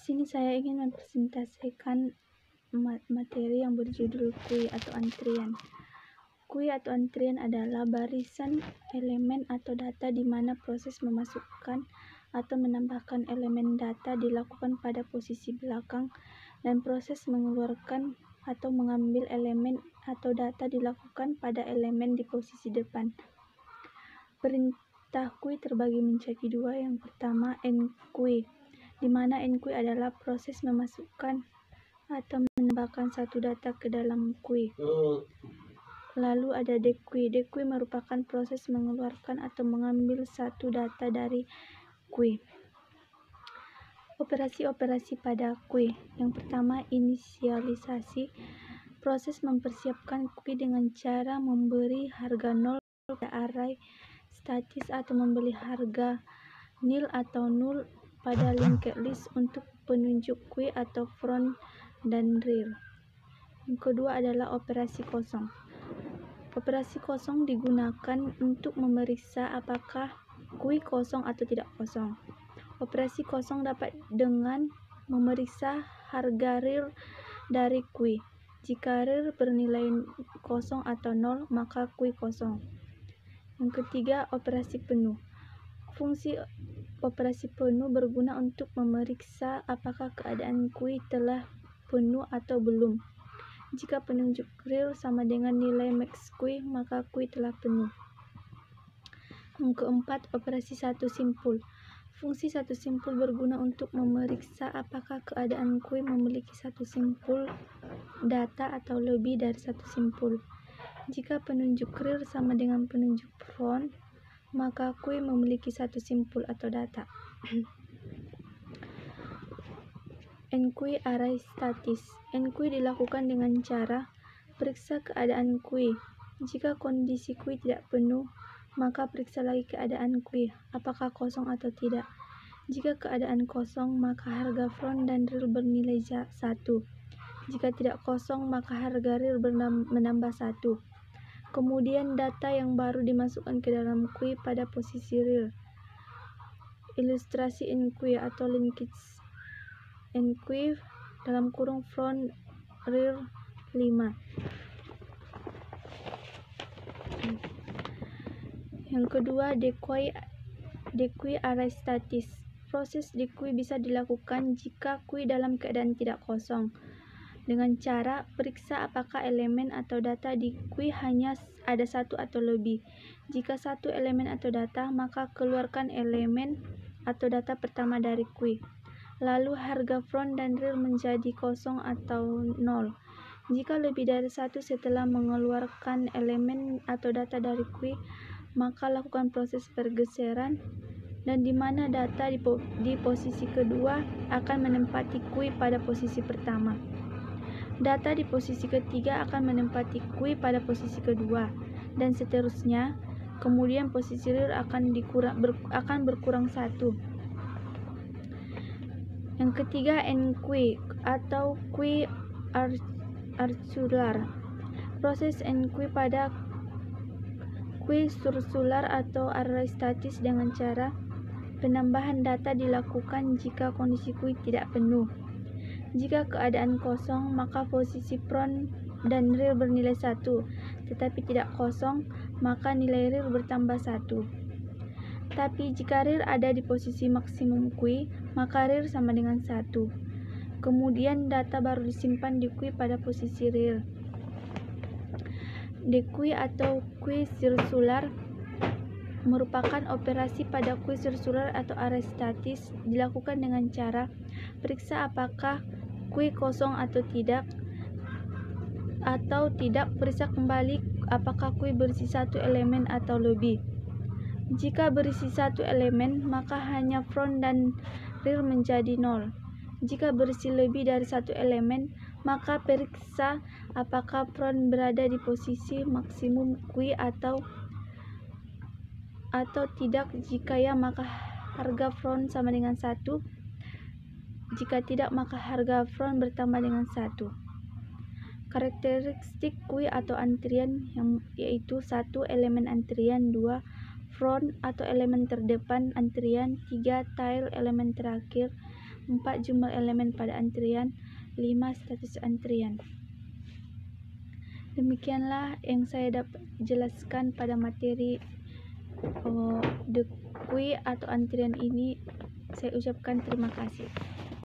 sini saya ingin mempresentasikan materi yang berjudul kui atau antrian. Kui atau antrian adalah barisan elemen atau data di mana proses memasukkan atau menambahkan elemen data dilakukan pada posisi belakang dan proses mengeluarkan atau mengambil elemen atau data dilakukan pada elemen di posisi depan. Perintah kui terbagi menjadi dua. Yang pertama enqueue, di mana enqueue adalah proses memasukkan atau menambahkan satu data ke dalam kui. Lalu ada dequeue. Dequeue merupakan proses mengeluarkan atau mengambil satu data dari kui. Operasi-operasi pada kui. Yang pertama inisialisasi, proses mempersiapkan kui dengan cara memberi harga 0 pada array statis atau membeli harga nil atau null pada linked list untuk penunjuk kui atau front dan rear. Yang kedua adalah operasi kosong. Operasi kosong digunakan untuk memeriksa apakah kui kosong atau tidak kosong. Operasi kosong dapat dengan memeriksa harga real dari kui. Jika real bernilai kosong atau 0, maka kui kosong. Yang ketiga, operasi penuh. Fungsi operasi penuh berguna untuk memeriksa apakah keadaan kui telah penuh atau belum. Jika penunjuk real sama dengan nilai max kui, maka kui telah penuh. Yang keempat, operasi satu simpul. Fungsi satu simpul berguna untuk memeriksa apakah keadaan kui memiliki satu simpul data atau lebih dari satu simpul. Jika penunjuk real sama dengan penunjuk front, maka kui memiliki satu simpul atau data. Enqueue array statis. Enqueue dilakukan dengan cara periksa keadaan kui. Jika kondisi kui tidak penuh, maka periksa lagi keadaan kui, apakah kosong atau tidak. Jika keadaan kosong, maka harga front dan real bernilai 1. Jika tidak kosong, maka harga real menambah 1. Kemudian data yang baru dimasukkan ke dalam kui pada posisi real. Ilustrasi enqueue atau linkage enqueue dalam kurung front real 5. Yang kedua, dequeue array statis. Proses dequeue bisa dilakukan jika kui dalam keadaan tidak kosong dengan cara periksa apakah elemen atau data di kui hanya ada satu atau lebih. Jika satu elemen atau data, maka keluarkan elemen atau data pertama dari kui. Lalu harga front dan real menjadi kosong atau 0. Jika lebih dari satu setelah mengeluarkan elemen atau data dari kui, maka lakukan proses pergeseran dan di mana data di posisi kedua akan menempati kui pada posisi pertama. Data di posisi ketiga akan menempati kui pada posisi kedua dan seterusnya. Kemudian posisi real akan berkurang 1. Yang ketiga, enqueue atau kui arsular. Proses enqueue pada kui sursular atau array statis dengan cara penambahan data dilakukan jika kondisi kui tidak penuh. Jika keadaan kosong, maka posisi front dan real bernilai 1, tetapi tidak kosong, maka nilai real bertambah 1. Tapi jika real ada di posisi maksimum kui, maka real sama dengan 1. Kemudian data baru disimpan di kui pada posisi real. Dequeue atau kui sursular merupakan operasi pada kui sursular atau array statis dilakukan dengan cara periksa apakah kui kosong atau tidak, periksa kembali apakah kui berisi satu elemen atau lebih. Jika berisi satu elemen, maka hanya front dan real menjadi 0. Jika berisi lebih dari satu elemen, maka periksa apakah front berada di posisi maksimum kui atau tidak. Jika ya, maka harga front sama dengan 1. Jika tidak, maka harga front bertambah dengan 1. Karakteristik kui atau antrian yaitu 1. Elemen antrian, 2. Front atau elemen terdepan antrian, 3. Tail elemen terakhir, 4 jumlah elemen pada antrian, 5 status antrian. Demikianlah yang saya dapat jelaskan pada materi the queue atau antrian ini. Saya ucapkan terima kasih.